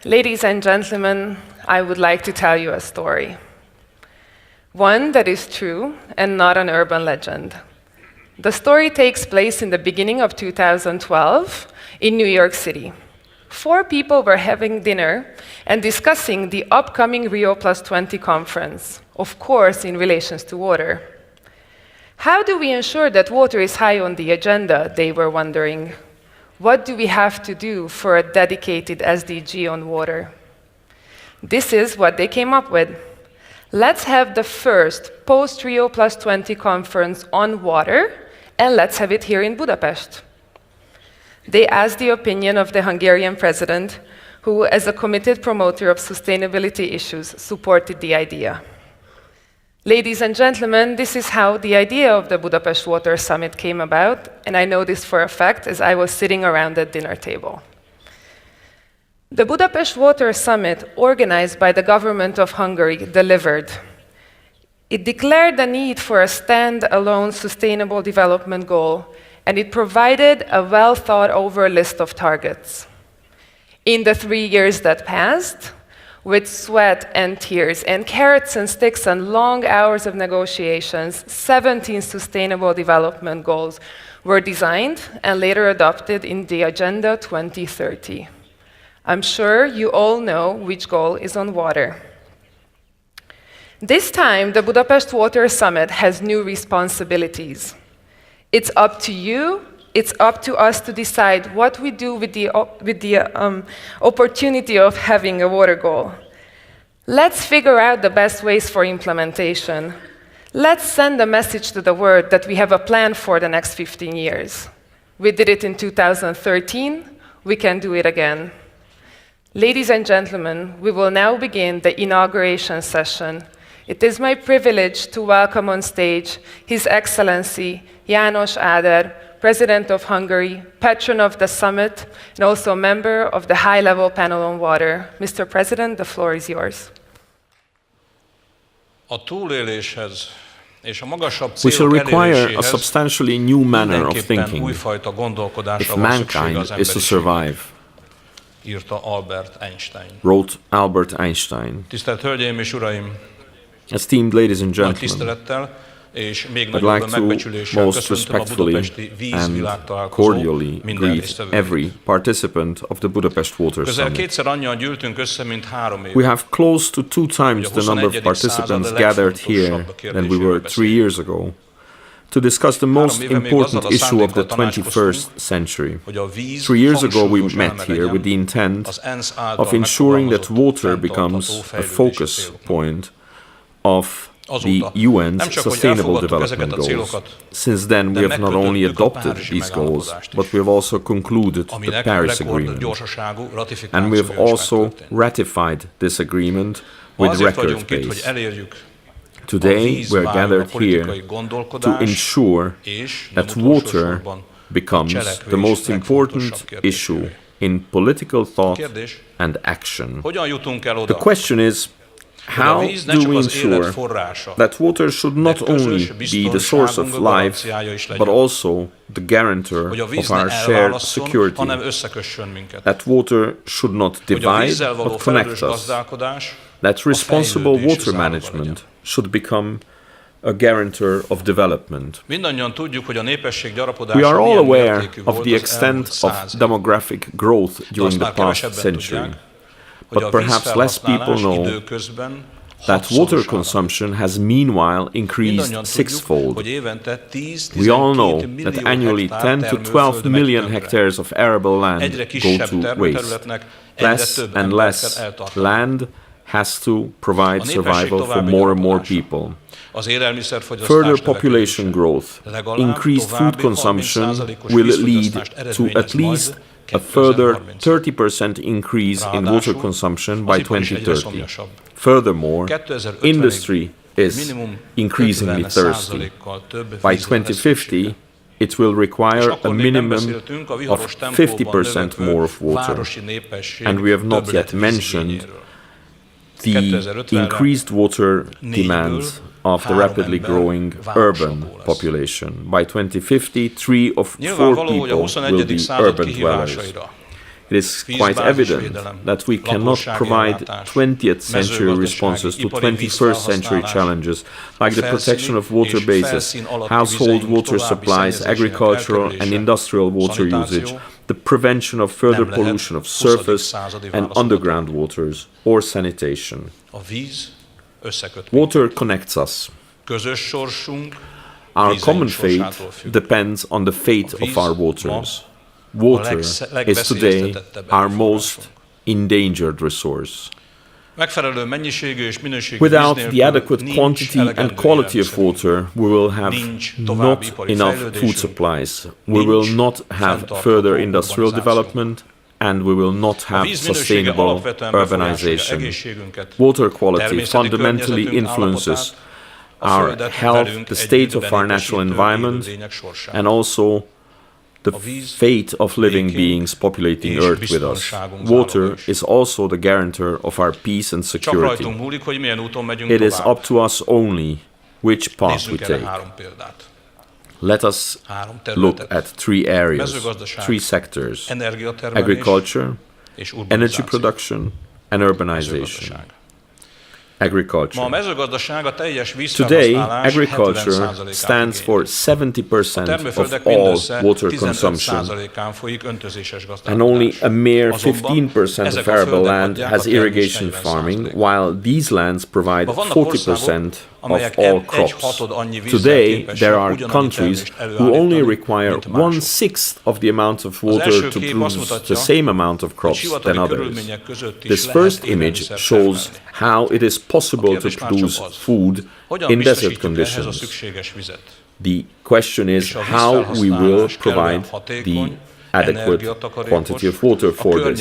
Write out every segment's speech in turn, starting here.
Ladies and gentlemen, I would like to tell you a story. One that is true and not an urban legend. The story takes place in the beginning of 2012 in New York City. 4 people were having dinner and discussing the upcoming Rio+20 conference, of course in relations to water. How do we ensure that water is high on the agenda, they were wondering. What do we have to do for a dedicated SDG on water? This is what they came up with. Let's have the first post-Rio+20 conference on water, and let's have it here in Budapest. They asked the opinion of the Hungarian president, who, as a committed promoter of sustainability issues, supported the idea. Ladies and gentlemen, this is how the idea of the Budapest Water Summit came about, and I know this for a fact as I was sitting around the dinner table. The Budapest Water Summit, organized by the Government of Hungary, delivered. It declared the need for a stand-alone sustainable development goal, and it provided a well-thought-over list of targets. In the 3 years that passed, with sweat and tears and carrots and sticks and long hours of negotiations, 17 sustainable development goals were designed and later adopted in the Agenda 2030. I'm sure you all know which goal is on water. This time, the Budapest Water Summit has new responsibilities. It's up to you, it's up to us to decide what we do with the opportunity of having a water goal. Let's figure out the best ways for implementation. Let's send a message to the world that we have a plan for the next 15 years. We did it in 2013, we can do it again. Ladies and gentlemen, we will now begin the inauguration session. It is my privilege to welcome on stage His Excellency János Áder, President of Hungary, patron of the summit, and also member of the high-level panel on water. Mr. President, the floor is yours. We shall require a substantially new manner of thinking if mankind is to survive, wrote Albert Einstein. Esteemed ladies and gentlemen, I'd like to most respectfully and cordially greet every participant of the Budapest Water Summit. We have close to 2 times the number of participants gathered here than we were 3 years ago to discuss the most important issue of the 21st century. 3 years ago we met here with the intent of ensuring that water becomes a focus point of the UN's Sustainable Development Goals. Since then, we have not only adopted these goals, but we have also concluded the Paris Agreement. And we have also ratified this agreement with record pace. Today, we are gathered here to ensure that water becomes the most important issue in political thought and action. The question is, how do we ensure that water should not only be the source of life, but also the guarantor of our shared security? That water should not divide, but connect us. That responsible water management should become a guarantor of development. We are all aware of the extent of demographic growth during the past century. But perhaps less people know that water consumption has meanwhile increased 6-fold. We all know that annually 10 to 12 million hectares of arable land go to waste. Less and less land has to provide survival for more and more people. Further population growth, increased food consumption will lead to at least a further 30% increase in water consumption by 2030. Furthermore, industry is increasingly thirsty. By 2050, it will require a minimum of 50% more of water. And we have not yet mentioned the increased water demands of the rapidly growing urban population. By 2050, 3 of 4 people will be urban dwellers. It is quite evident that we cannot provide 20th century responses to 21st century challenges like the protection of water bases, household water supplies, agricultural and industrial water usage, the prevention of further pollution of surface and underground waters, or sanitation. Water connects us. Our common fate depends on the fate of our waters. Water is today our most endangered resource. Without the adequate quantity and quality of water, we will have not enough food supplies, we will not have further industrial development, and we will not have sustainable urbanization. Water quality fundamentally influences our health, the state of our natural environment, and also the fate of living beings populating Earth with us. Water is also the guarantor of our peace and security. It is up to us only which path we take. Let us look at three areas, three sectors: agriculture, energy production, and urbanization. Agriculture. Today, agriculture stands for 70% of all water consumption, and only a mere 15% of arable land has irrigation farming, while these lands provide 40% of all crops. Today, there are countries who only require 1/6 of the amount of water to produce the same amount of crops than others. This first image shows how it is possible to produce food in desert conditions. The question is how we will provide the adequate quantity of water for this,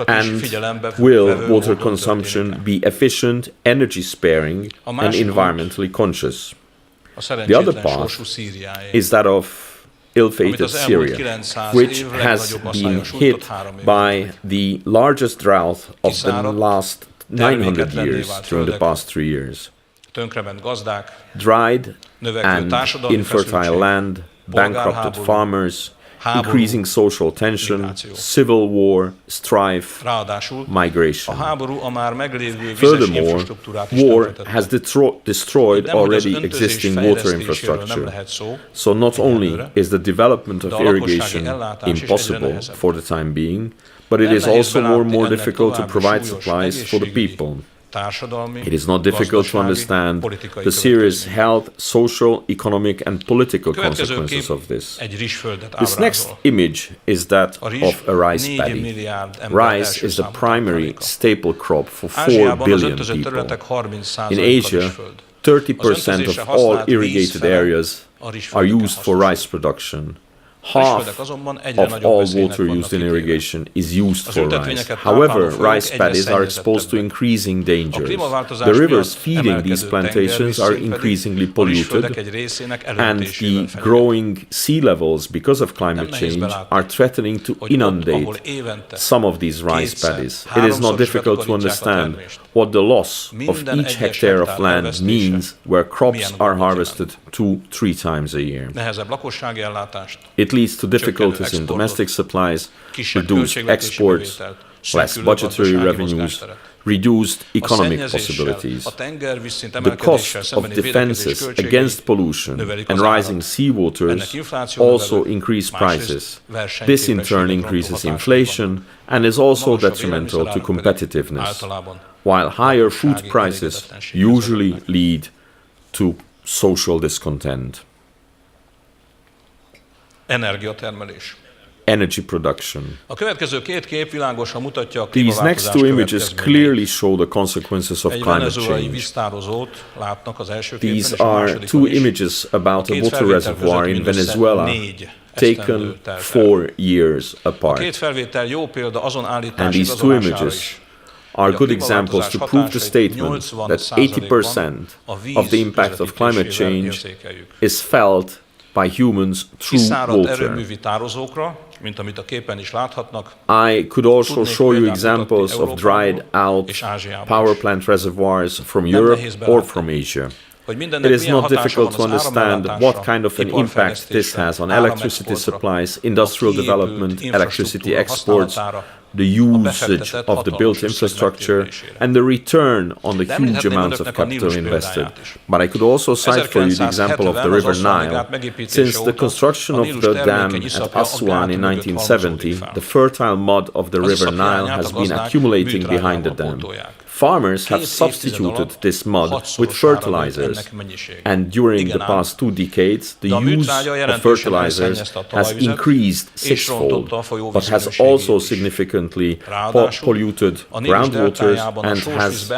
and will water consumption be efficient, energy sparing, and environmentally conscious. The other path is that of ill-fated Syria, which has been hit by the largest drought of the last 900 years during the past 3 years. Dried and infertile land, bankrupted farmers, increasing social tension, civil war, strife, migration. Furthermore, war has destroyed already existing water infrastructure. So not only is the development of irrigation impossible for the time being, but it is also more and more difficult to provide supplies for the people. It is not difficult to understand the serious health, social, economic and political consequences of this. This next image is that of a rice paddy. Rice is the primary staple crop for 4 billion people. In Asia, 30% of all irrigated areas are used for rice production. Half of all water used in irrigation is used for rice. However, rice paddies are exposed to increasing dangers. The rivers feeding these plantations are increasingly polluted, and the growing sea levels because of climate change are threatening to inundate some of these rice paddies. It is not difficult to understand what the loss of each hectare of land means where crops are harvested 2-3 times a year. It leads to difficulties in domestic supplies, reduced exports, less budgetary revenues, reduced economic possibilities. The cost of defenses against pollution and rising seawaters also increase prices. This in turn increases inflation and is also detrimental to competitiveness, while higher food prices usually lead to social discontent. Energiatermelés. Energy production. A következő két kép világosan mutatja a These next two images clearly show the consequences of climate change. These are two images about a water reservoir in Venezuela, taken 4 years apart. And these two images are good examples to prove the statement that 80% of the impact of climate change is felt by humans through water. I could also show you examples of dried out power plant reservoirs from Europe or from Asia. It is not difficult to understand what kind of an impact this has on electricity supplies, industrial development, electricity exports, the usage of the built infrastructure, and the return on the huge amounts of capital invested. But I could also cite for you the example of the River Nile. Since the construction of the dam at Aswan in 1970, the fertile mud of the River Nile has been accumulating behind the dam. Farmers have substituted this mud with fertilizers, and during the past 2 decades, the use of fertilizers has increased sixfold, but has also significantly polluted groundwaters and has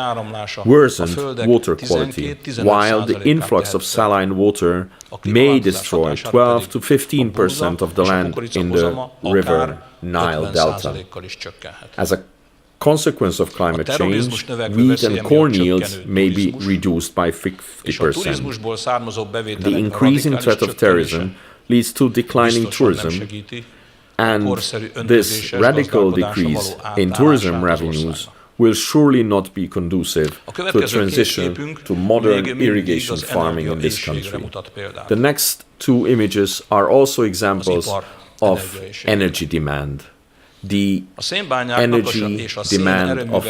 worsened water quality, while the influx of saline water may destroy 12 to 15% of the land in the River Nile Delta. As a consequence of climate change, wheat and corn yields may be reduced by 50%. The increasing threat of terrorism leads to declining tourism, and this radical decrease in tourism revenues will surely not be conducive to a transition to modern irrigation farming in this country. The next 2 images are also examples of energy demand. The energy demand of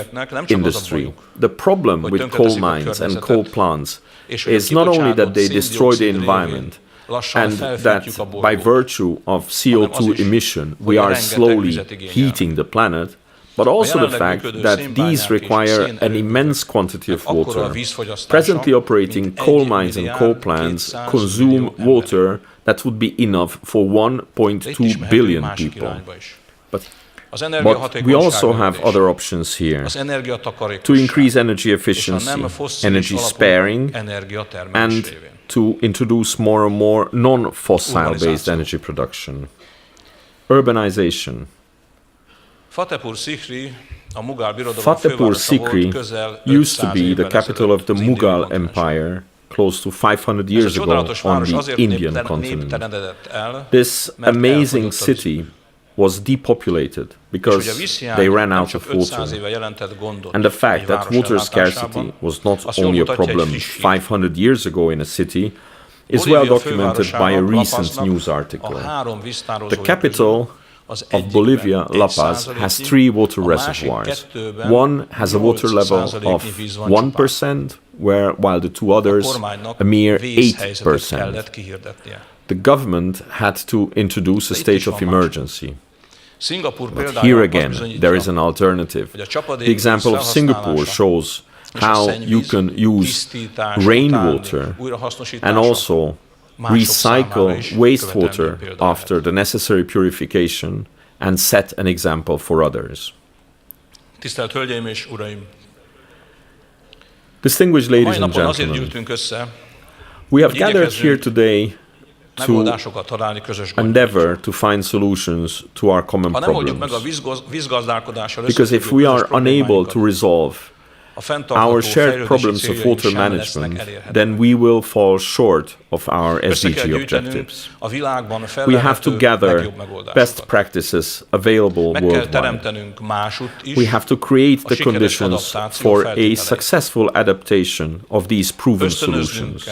industry. The problem with coal mines and coal plants is not only that they destroy the environment, and that by virtue of CO2 emission we are slowly heating the planet, but also the fact that these require an immense quantity of water. Presently operating coal mines and coal plants consume water that would be enough for 1.2 billion people. But we also have other options here to increase energy efficiency, energy sparing, and to introduce more and more non-fossil-based energy production. Urbanization. Fatehpur Sikri used to be the capital of the Mughal Empire close to 500 years ago on the Indian continent. This amazing city was depopulated because they ran out of water. And the fact that water scarcity was not only a problem 500 years ago in a city is well documented by a recent news article. The capital of Bolivia, La Paz, has 3 water reservoirs. One has a water level of 1%, while the 2 others a mere 8%. The government had to introduce a state of emergency. But here again, there is an alternative. The example of Singapore shows how you can use rainwater and also recycle wastewater after the necessary purification and set an example for others. Distinguished ladies and gentlemen, we have gathered here today to endeavor to find solutions to our common problems. Because if we are unable to resolve our shared problems of water management, then we will fall short of our SDG objectives. We have to gather best practices available worldwide. We have to create the conditions for a successful adaptation of these proven solutions.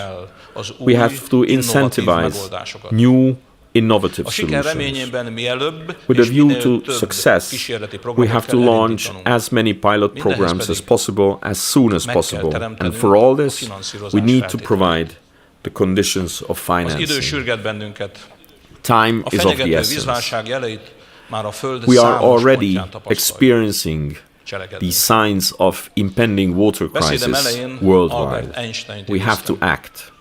We have to incentivize new innovative solutions. With a view to success, we have to launch as many pilot programs as possible, as soon as possible. And for all this, we need to provide the conditions of financing. Time is of the essence. We are already experiencing the signs of impending water crisis worldwide. We have to act.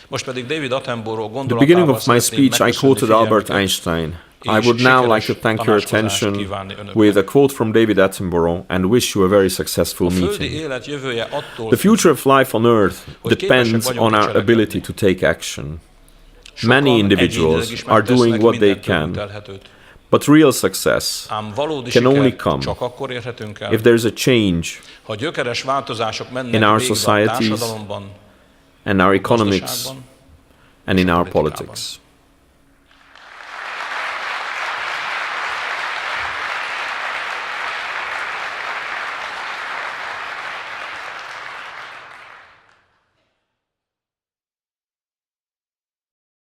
At the beginning of my speech, I quoted Albert Einstein. I would now like to thank your attention with a quote from David Attenborough and wish you a very successful meeting. The future of life on Earth depends on our ability to take action. Many individuals are doing what they can, but real success can only come if there is a change in our societies, and our economics, and in our politics.